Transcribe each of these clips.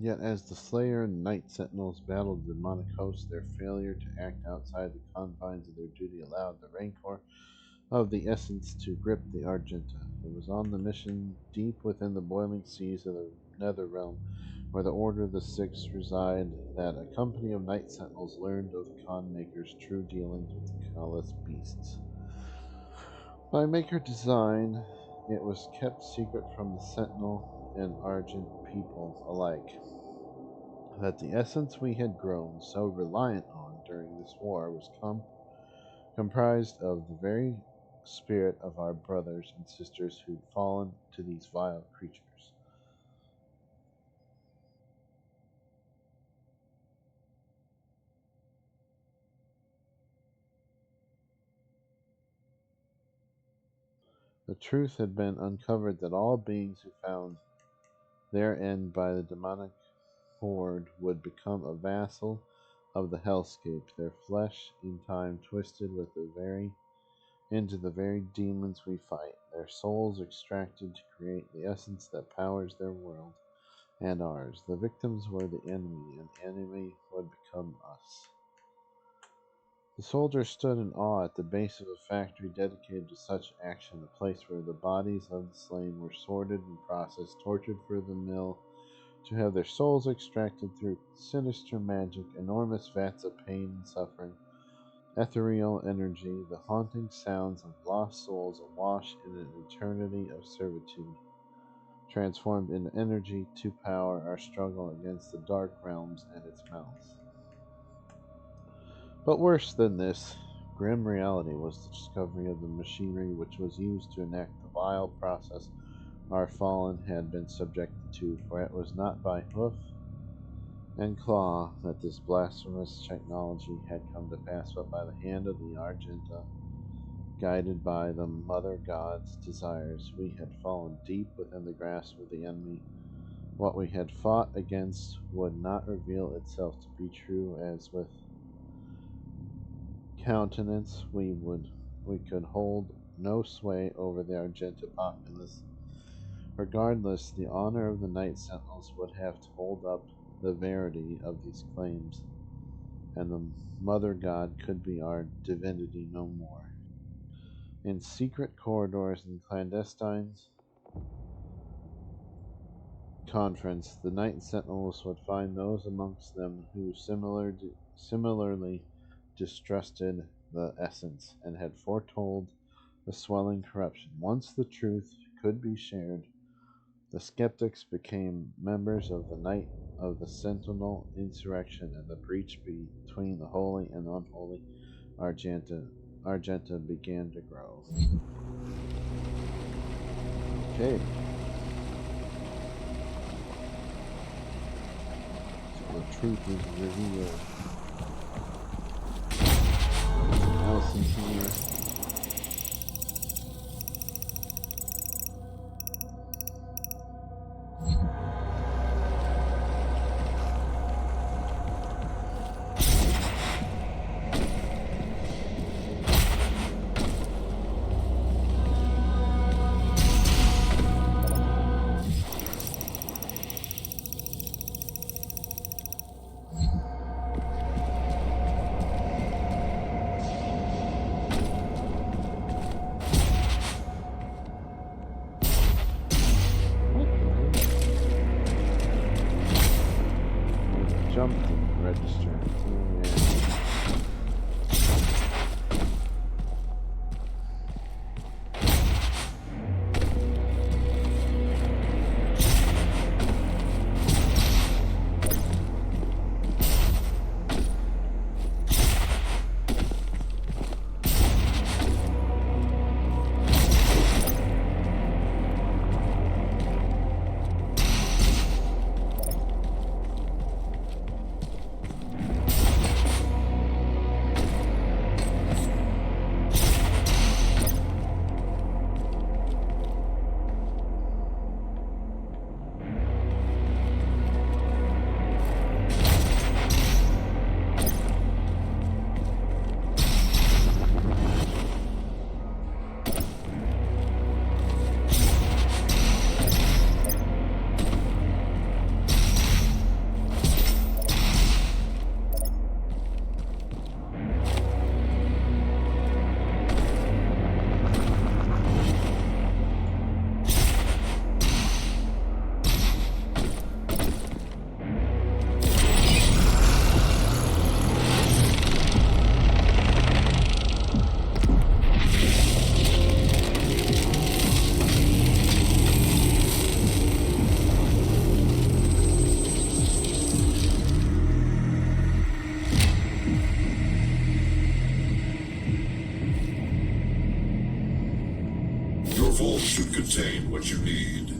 Yet as the Slayer and Night Sentinels battled the demonic hosts, their failure to act outside the confines of their duty allowed the Rancor of the Essence to grip the Argenta. It was on the mission deep within the boiling seas of the Netherrealm, where the Order of the Six reside, that a company of Night Sentinels learned of the Con Maker's true dealings with the Callous Beasts. By Maker design, it was kept secret from the Sentinel and Argent peoples alike that the essence we had grown so reliant on during this war was comprised of the very spirit of our brothers and sisters who'd fallen to these vile creatures. The truth had been uncovered that all beings who found their end by the demonic horde would become a vassal of the hellscape, their flesh in time twisted into the very demons we fight, their souls extracted to create the essence that powers their world and ours. The victims were the enemy, and the enemy would become us. The soldiers stood in awe at the base of a factory dedicated to such action, a place where the bodies of the slain were sorted and processed, tortured for the mill, to have their souls extracted through sinister magic, enormous vats of pain and suffering, ethereal energy, the haunting sounds of lost souls awash in an eternity of servitude, transformed into energy to power our struggle against the dark realms and its mouths. But worse than this grim reality was the discovery of the machinery which was used to enact the vile process our fallen had been subjected to, for it was not by hoof and claw that this blasphemous technology had come to pass, but by the hand of the Argenta, guided by the Mother God's desires. We had fallen deep within the grasp of the enemy. What we had fought against would not reveal itself to be true, as with countenance we could hold no sway over the Argenta populace. Regardless, the honor of the Night Sentinels would have to hold up the verity of these claims, and the Mother God could be our divinity no more. In secret corridors and clandestine conference, the Night Sentinels would find those amongst them who similarly distrusted the essence and had foretold the swelling corruption. Once the truth could be shared, the skeptics became members of the Sentinel insurrection, and the breach between the holy and unholy Argenta began to grow. Okay. So the truth is revealed. Allison's here. Jumped and registered. Your vault should contain what you need.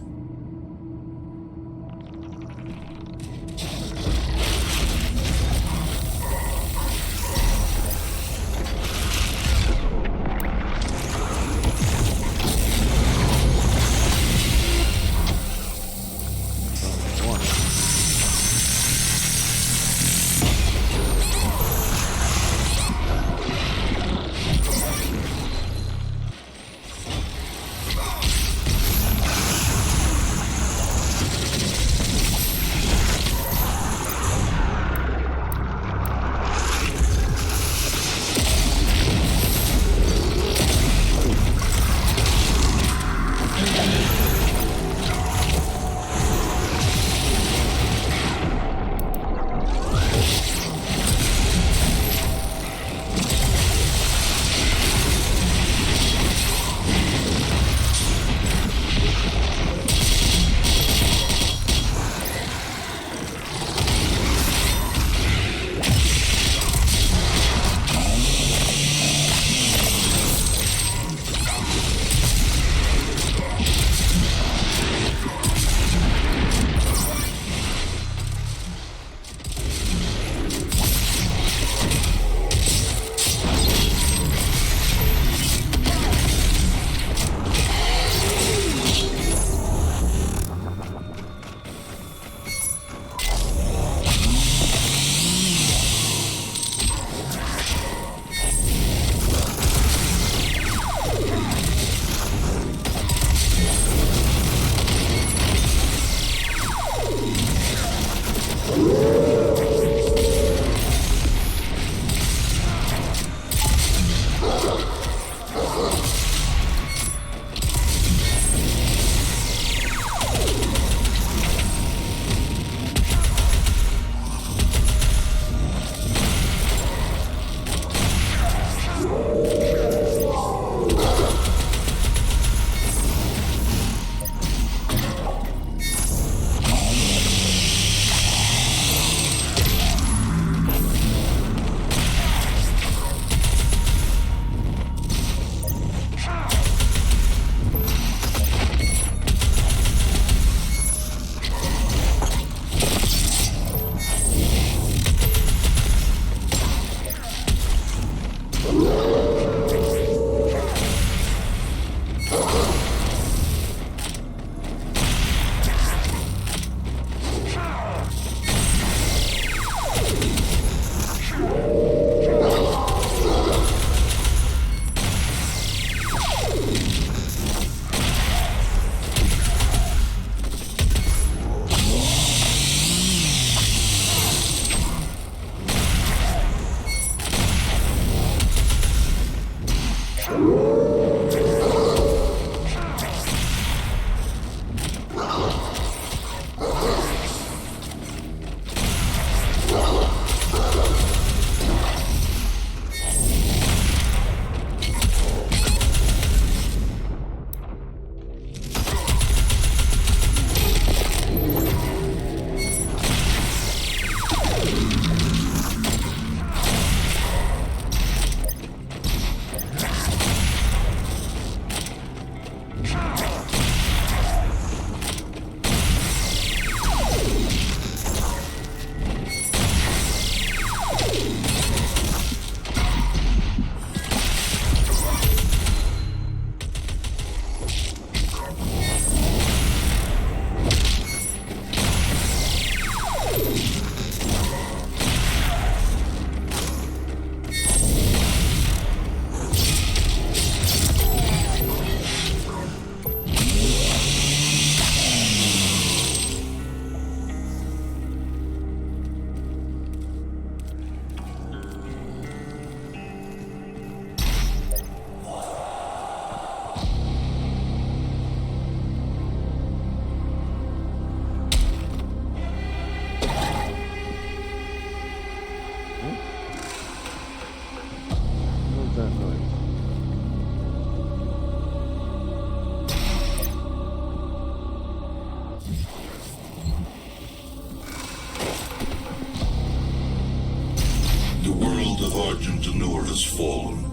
The world of Argent Anur has fallen,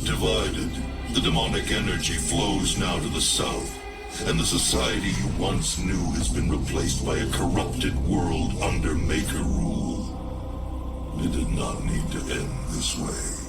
divided, The demonic energy flows now to the south, and the society you once knew has been replaced by a corrupted world under Maker rule. It did not need to end this way.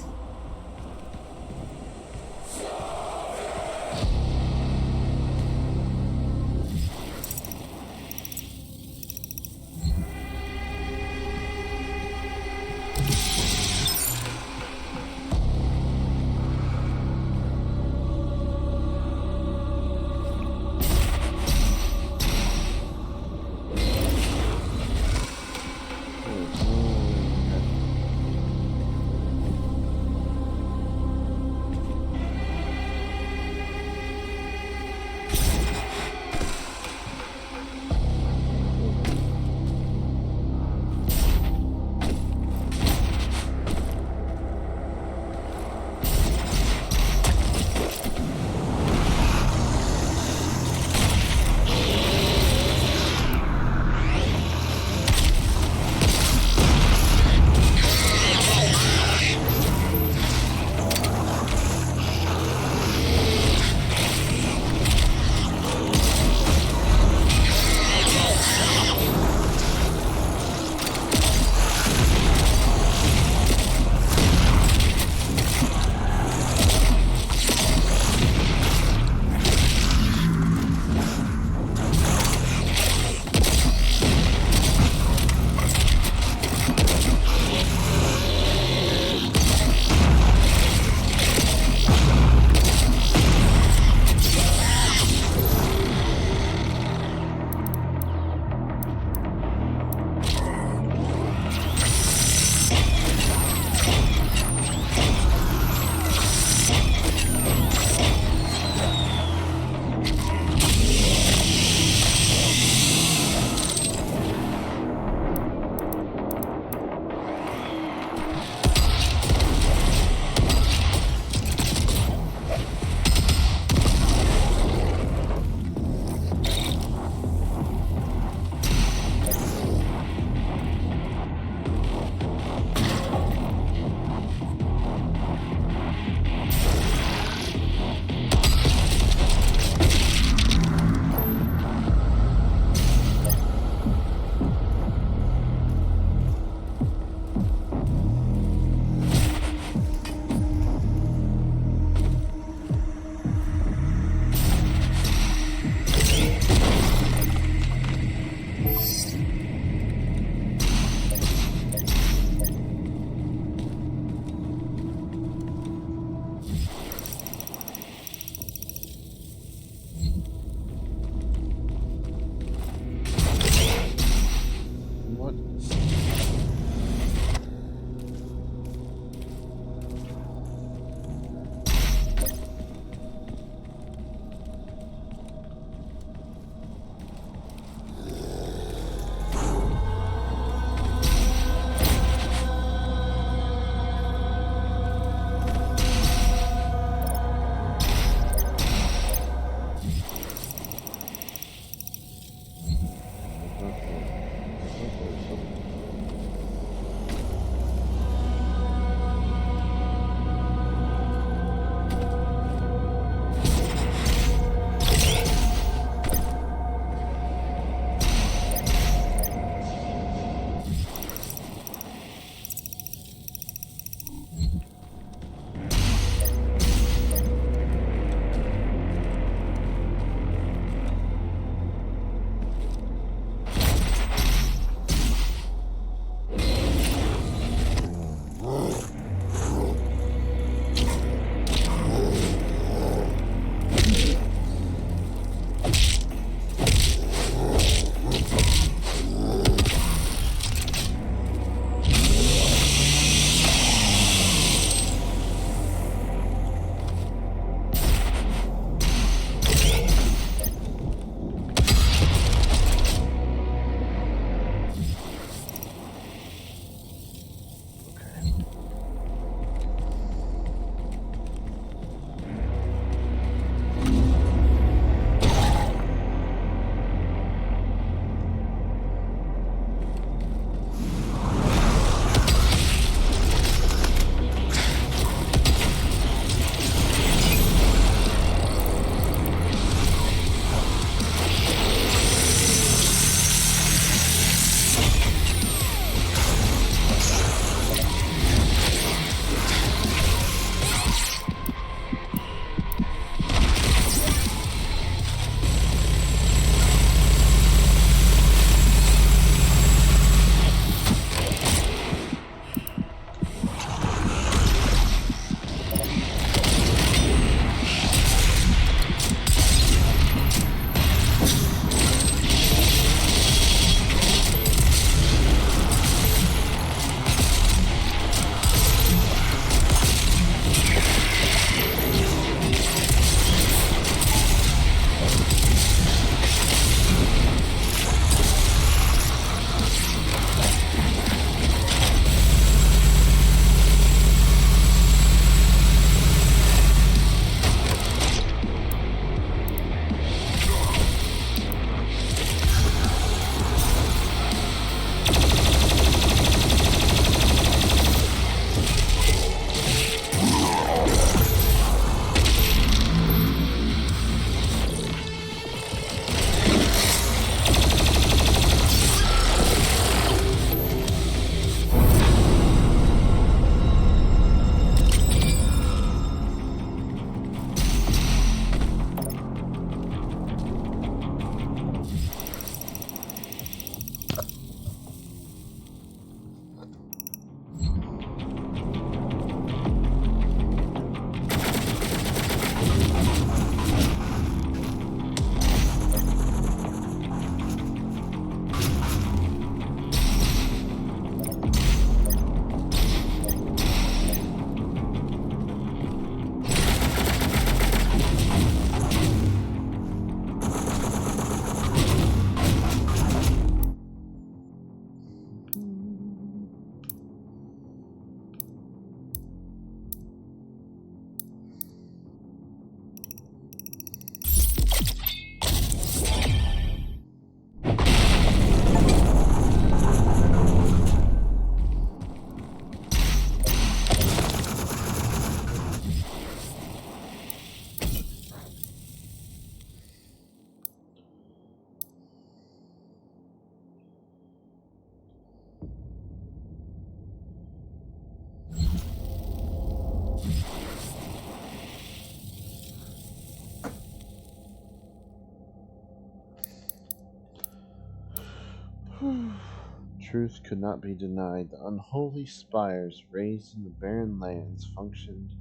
Truth could not be denied. The unholy spires raised in the barren lands functioned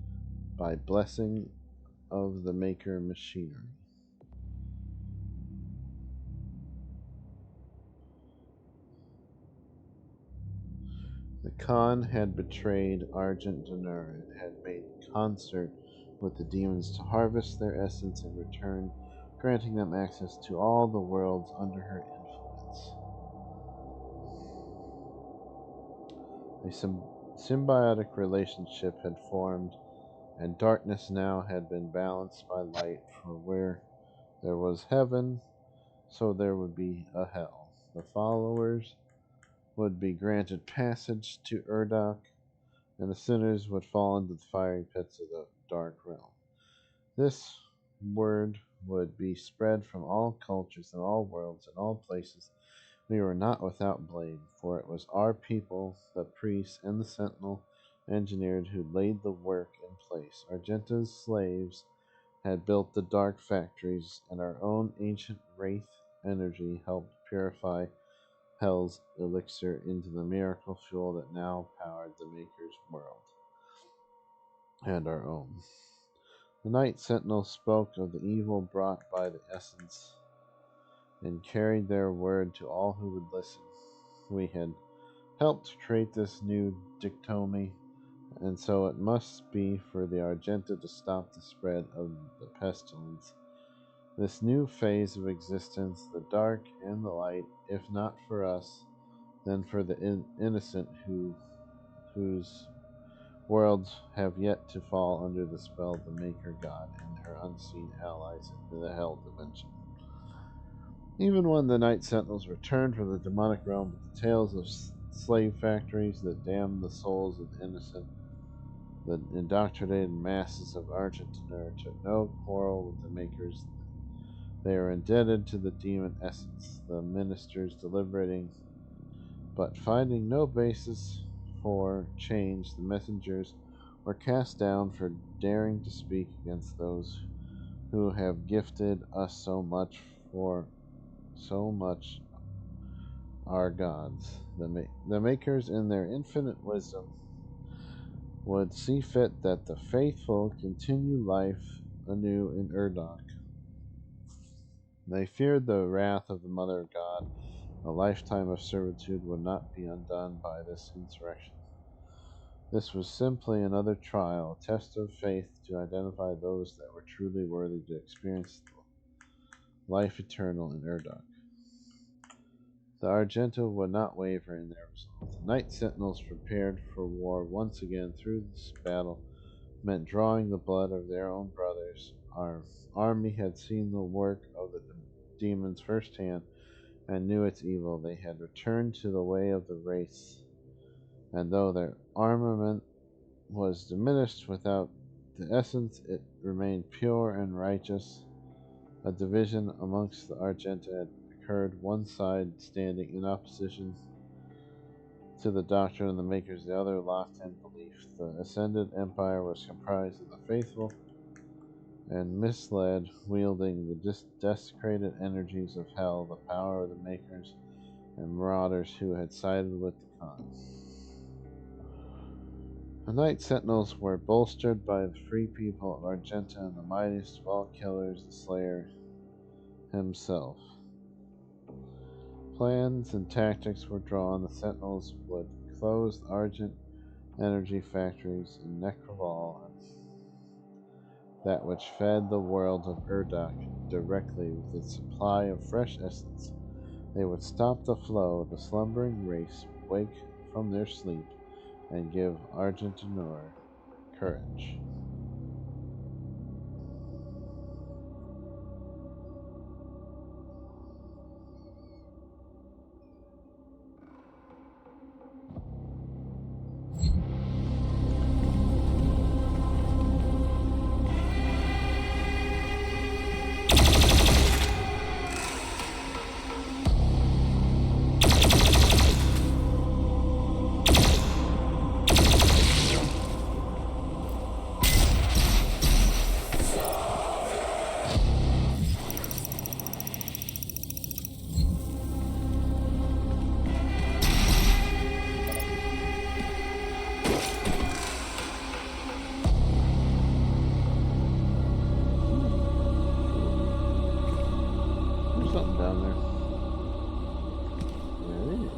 by blessing of the Maker machinery. The Khan had betrayed Argent Denur and had made concert with the demons to harvest their essence in return, granting them access to all the worlds under her influence. A symbiotic relationship had formed, and darkness now had been balanced by light, for where there was heaven, so there would be a hell. The followers would be granted passage to Urdok, and the sinners would fall into the fiery pits of the dark realm. This word would be spread from all cultures and all worlds and all places. We were not without blame, for it was our people, the priests and the sentinel engineered, who laid the work in place. Argenta's slaves had built the dark factories, and our own ancient wraith energy helped purify Hell's elixir into the miracle fuel that now powered the Maker's world and our own. The Night Sentinel spoke of the evil brought by the essence and carried their word to all who would listen. We had helped create this new dictomy, and so it must be for the Argenta to stop the spread of the pestilence. This new phase of existence, the dark and the light, if not for us, then for the innocent whose worlds have yet to fall under the spell of the Maker God and her unseen allies in the Hell dimension. Even when the Night Sentinels returned from the demonic realm with the tales of slave factories that damned the souls of the innocent, the indoctrinated masses of Argentinur took no quarrel with the Makers. They are indebted to the demon essence, the ministers deliberating, but finding no basis for change. The messengers were cast down for daring to speak against those who have gifted us so much our gods. The Makers, in their infinite wisdom, would see fit that the faithful continue life anew in Urdok. They feared the wrath of the Mother God. A lifetime of servitude would not be undone by this insurrection. This was simply another trial, a test of faith to identify those that were truly worthy to experience life eternal in Urdok. The Argenta would not waver in their resolve. The Night Sentinels prepared for war once again. Through this battle meant drawing the blood of their own brothers. Our army had seen the work of the demons firsthand and knew its evil. They had returned to the way of the race, and though their armament was diminished without the essence, it remained pure and righteous. A division amongst the Argenta had occurred, one side standing in opposition to the doctrine of the Makers, the other locked in belief. The Ascended Empire was comprised of the faithful and misled, wielding the desecrated energies of hell, the power of the Makers, and marauders who had sided with the Khan. The Night Sentinels were bolstered by the free people of Argenta and the mightiest of all killers, the Slayer himself. Plans and tactics were drawn. The Sentinels would close the Argent energy factories in Necroval, that which fed the world of Urdok directly with its supply of fresh essence. They would stop the flow. The slumbering race would wake from their sleep and give Argentinur courage. down there. There it is.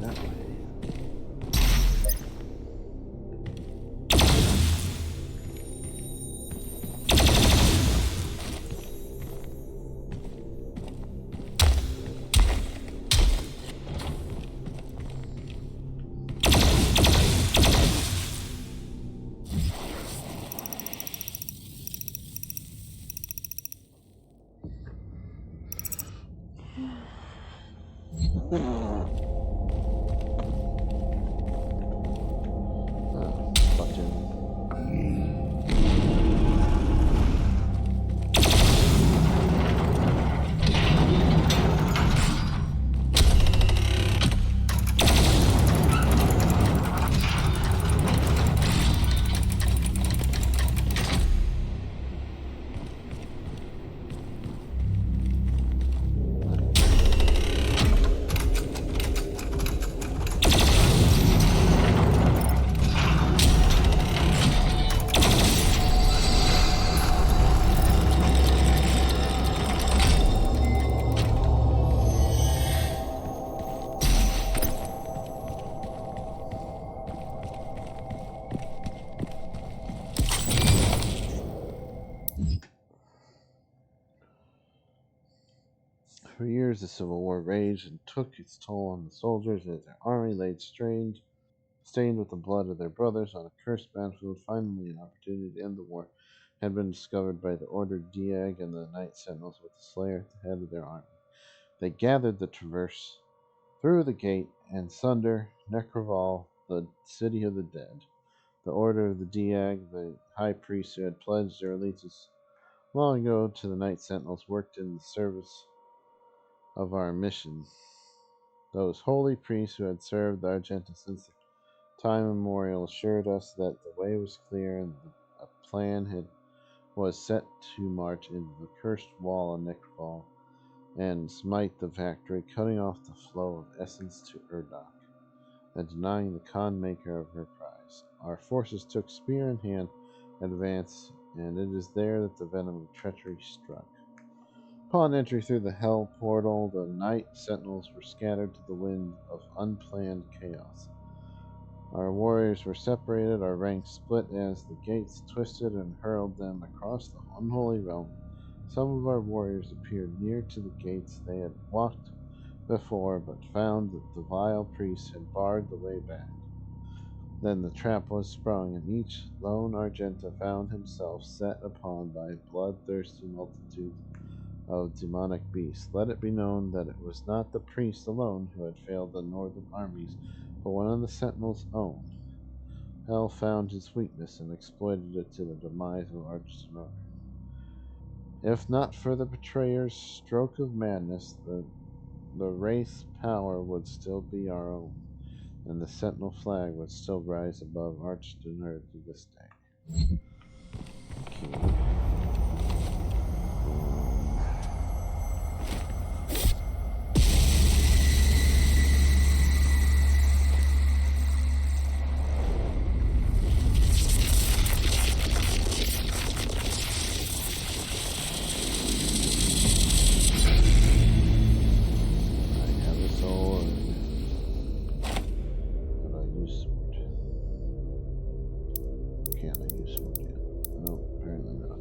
That way. For years, the Civil War raged and took its toll on the soldiers as their army lay stained with the blood of their brothers on a cursed battlefield. Finally, an opportunity to end the war had been discovered by the Order Diag and the Night Sentinels, with the Slayer at the head of their army. They gathered the traverse through the gate and sunder Necroval, the city of the dead. The Order of the Diag, the high priest who had pledged their allegiance long ago to the Night Sentinels, worked in the service of our mission. Those holy priests who had served the Argenta since time immemorial assured us that the way was clear and a plan was set to march into the cursed wall of Necroval and smite the factory, cutting off the flow of essence to Urdok and denying the Khan maker of her prize. Our forces took spear in hand, advance, and it is there that the venom of treachery struck. Upon entry through the hell portal, the Night Sentinels were scattered to the wind of unplanned chaos. Our warriors were separated, our ranks split as the gates twisted and hurled them across the unholy realm. Some of our warriors appeared near to the gates they had walked before, but found that the vile priests had barred the way back. Then the trap was sprung, and each lone Argenta found himself set upon by a bloodthirsty multitude of demonic beasts. Let it be known that it was not the priest alone who had failed the northern armies, but one of the Sentinels' own. Hell found his weakness and exploited it to the demise of Archdenor. If not for the betrayer's stroke of madness, the race power would still be our own, and the Sentinel flag would still rise above Archdenor to this day. Okay. I have a soul. Damn, I used one yet. No, apparently not.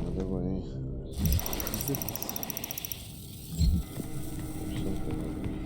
Another way. There's something over here.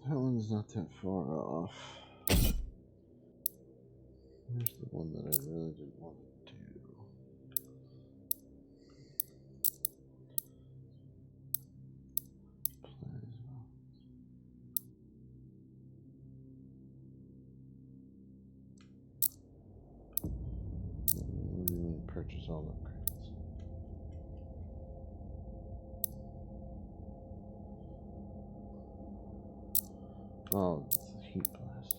That one's not that far off. Here's the one that I really didn't want to do. Purchase all upgrades. Oh, it's the heat blast.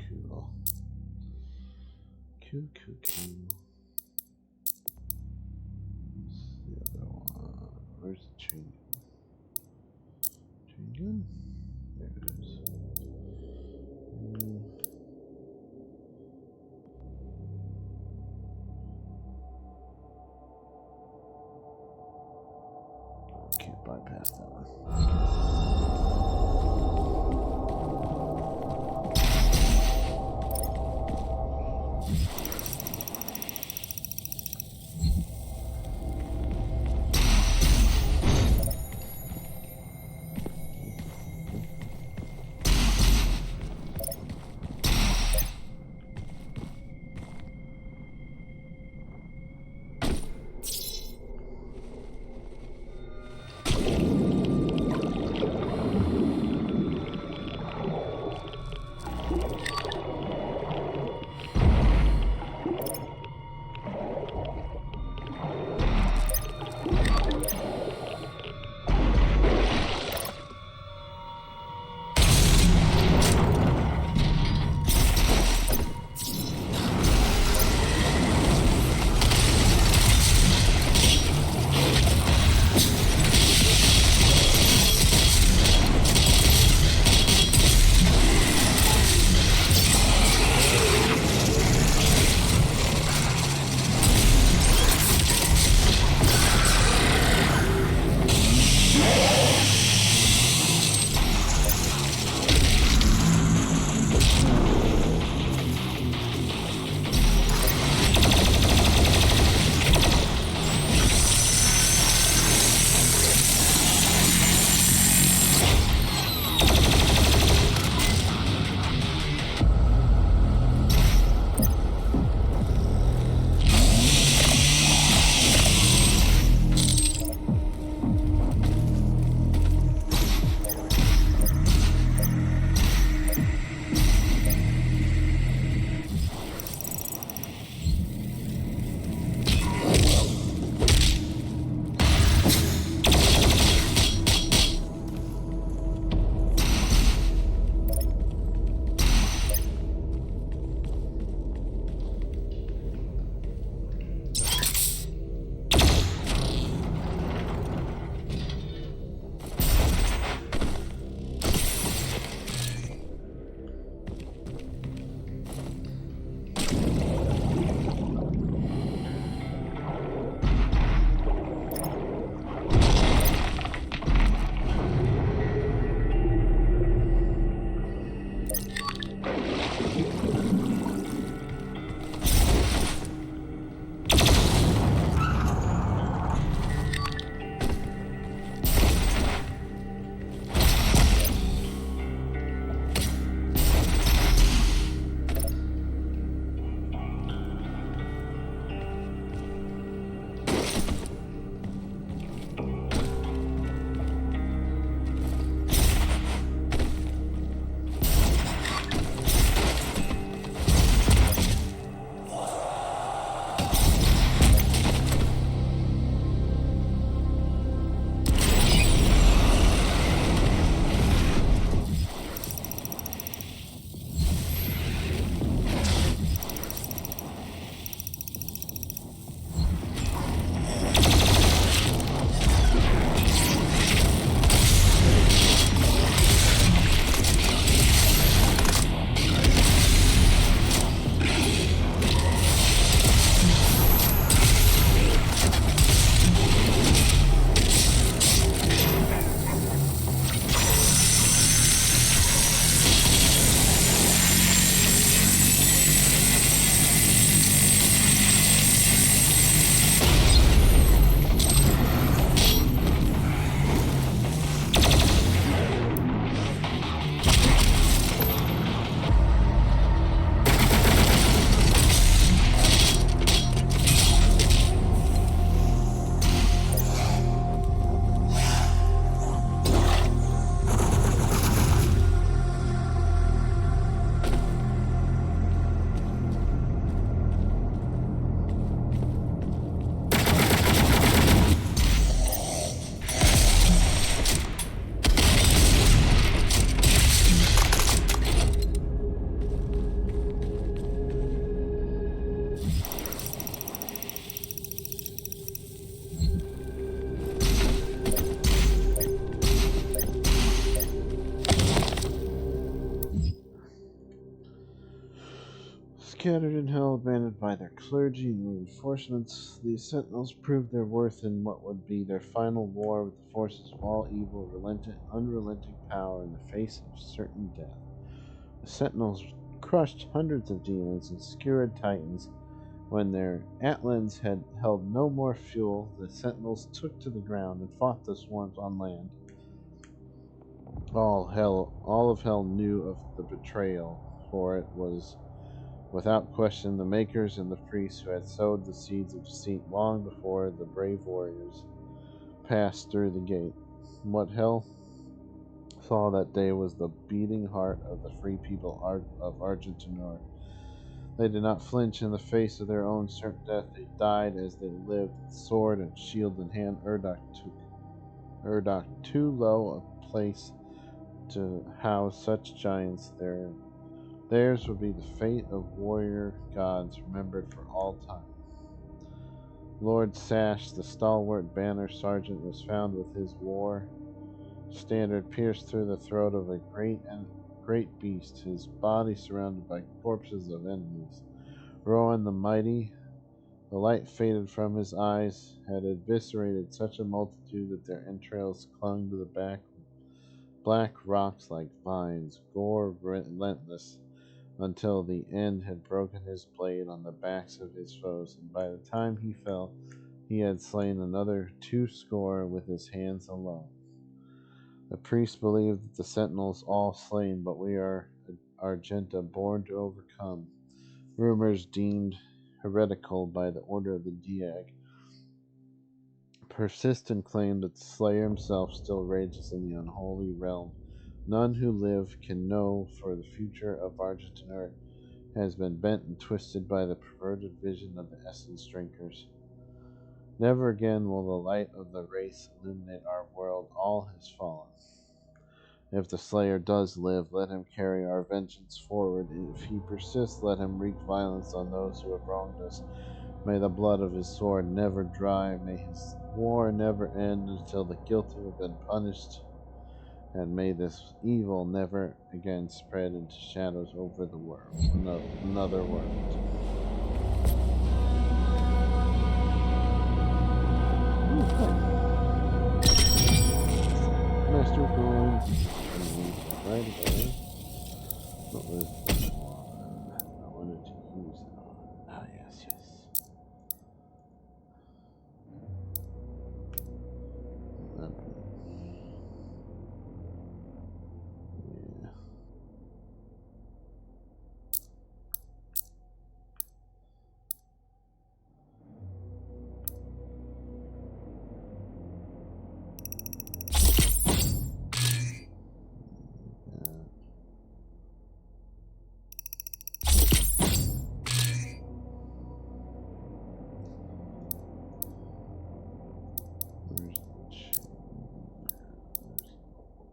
Cool. Cool. What's the other one? Where's the chain gun? Chain gun? There it is. Can't bypass that one. Scattered in hell, abandoned by their clergy and reinforcements, these sentinels proved their worth in what would be their final war with the forces of all evil, unrelenting power in the face of certain death. The sentinels crushed hundreds of demons and skewered titans. When their Atlans had held no more fuel, the sentinels took to the ground and fought the swarms on land. All of hell knew of the betrayal, for it was without question the makers and the priests who had sowed the seeds of deceit long before the brave warriors passed through the gate. What hell saw that day was the beating heart of the free people of Argentinor. They did not flinch in the face of their own certain death. They died as they lived, with sword and shield in hand. Urdok, too low a place to house such giants, theirs would be the fate of warrior gods remembered for all time. Lord Sash, the stalwart banner sergeant, was found with his war standard pierced through the throat of a great beast, his body surrounded by corpses of enemies. Rowan the mighty, the light faded from his eyes, had eviscerated such a multitude that their entrails clung to the black rocks like vines, gore relentless, until the end had broken his blade on the backs of his foes, and by the time he fell, he had slain another 200 with his hands alone. The priest believed that the sentinels all slain, but we are Argenta, born to overcome. Rumors deemed heretical by the order of the Diag persist and claim that the Slayer himself still rages in the unholy realm. None who live can know, for the future of Argentinor has been bent and twisted by the perverted vision of the essence drinkers. Never again will the light of the race illuminate our world. All has fallen. If the Slayer does live, let him carry our vengeance forward. If he persists, let him wreak violence on those who have wronged us. May the blood of his sword never dry. May his war never end until the guilty have been punished. And may this evil never again spread into shadows over the world. Another world. Master Gold. Right away. What was the one I wanted to use it on? Ah, yes.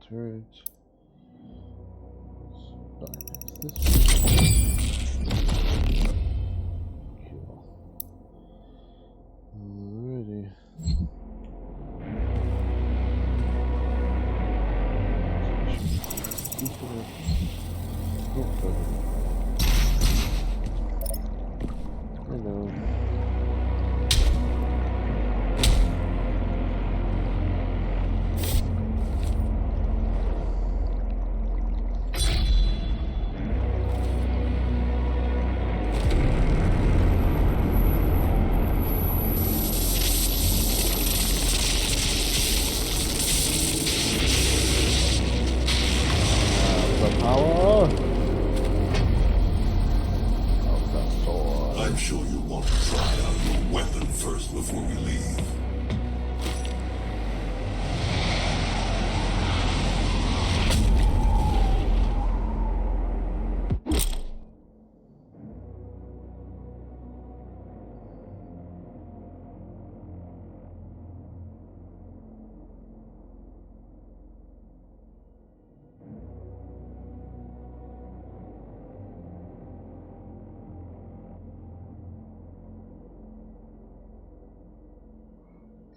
Turret. Bypass this one. Cool. Alrighty. Hello. I'm sure you'll want to try out your weapon first before we leave.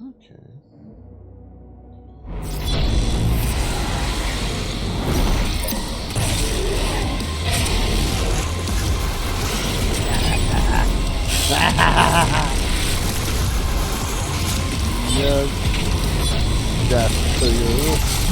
Okay. death to you.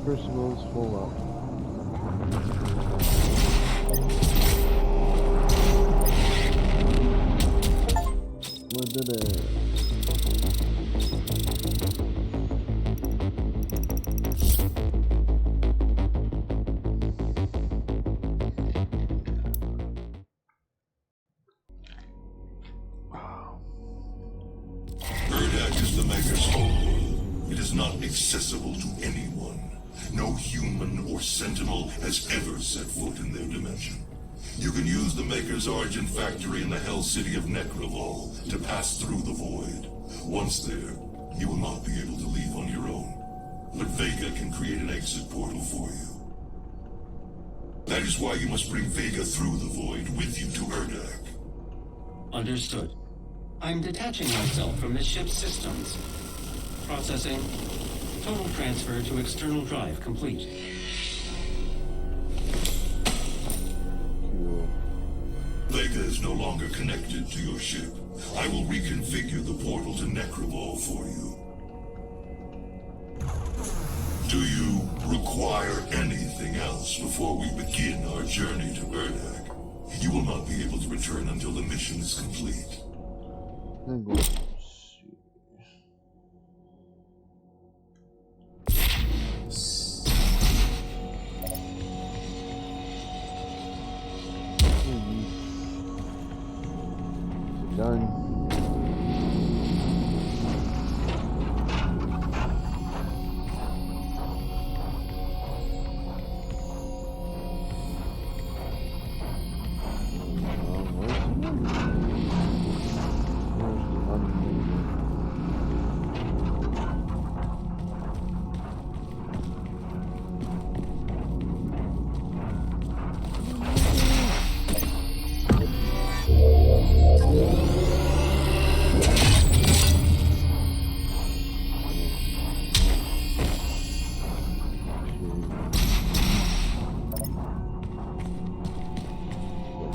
Crucible is full up. We did it. Urdak is the Maker's homeworld. It is not accessible to anyone. No human or sentinel has ever set foot in their dimension. You can use the Maker's origin factory in the Hell City of Necrovol to pass through the void. Once there, you will not be able to leave on your own. But Vega can create an exit portal for you. That is why you must bring Vega through the void with you to Urdak. Understood. I'm detaching myself from the ship's systems. Processing. Total transfer to external drive complete. Cool. Vega is no longer connected to your ship. I will reconfigure the portal to Necrovol for you. Do you require anything else before we begin our journey to Urdak? You will not be able to return until the mission is complete. Done.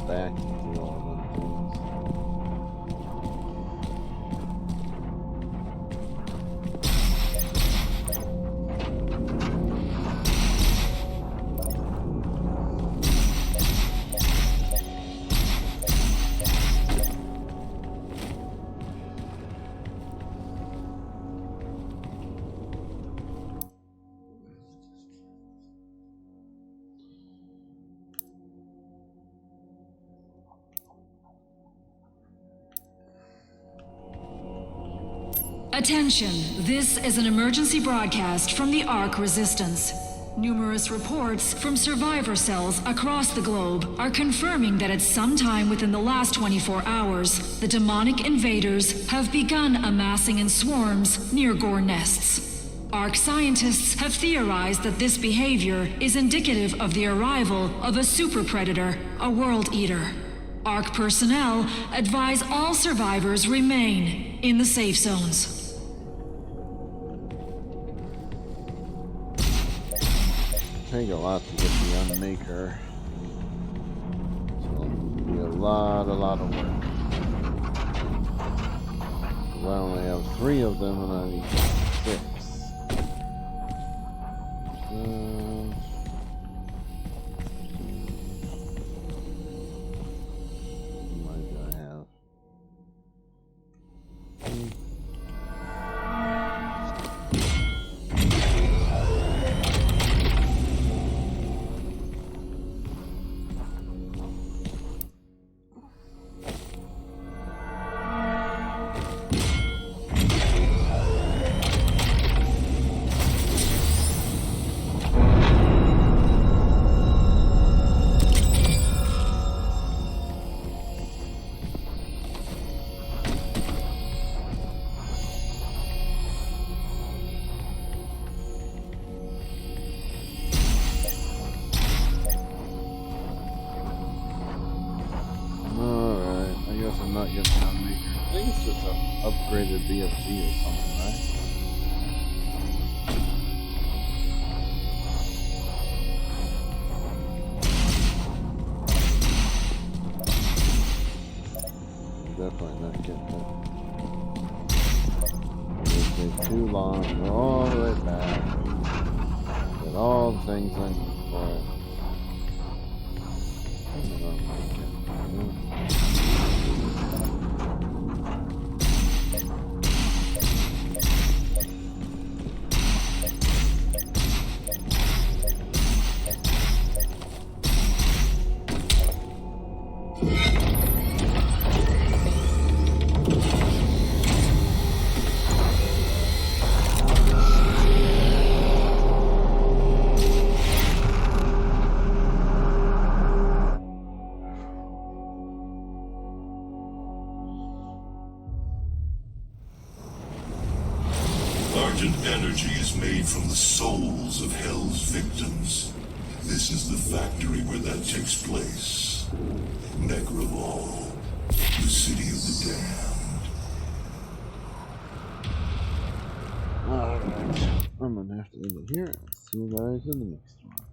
Back and do all of them things. Attention, this is an emergency broadcast from the Ark Resistance. Numerous reports from survivor cells across the globe are confirming that at some time within the last 24 hours, the demonic invaders have begun amassing in swarms near Gore nests. Ark scientists have theorized that this behavior is indicative of the arrival of a super predator, a world eater. Ark personnel advise all survivors remain in the safe zones. Take a lot to get the Unmaker. So it'll be a lot of work. I only have 3 of them and I need 6. What do I have? I'm not getting an Unmaker. I think it's just an upgraded BFG or something, right? Definitely not getting it. It'll take too long to go all the way back. Get all the things I need for it. Argent energy is made from the souls of Hell's victims. This is the factory where that takes place. Necrolol, the city of the damned. Alright, I'm gonna have to end it here. See you guys in the next one.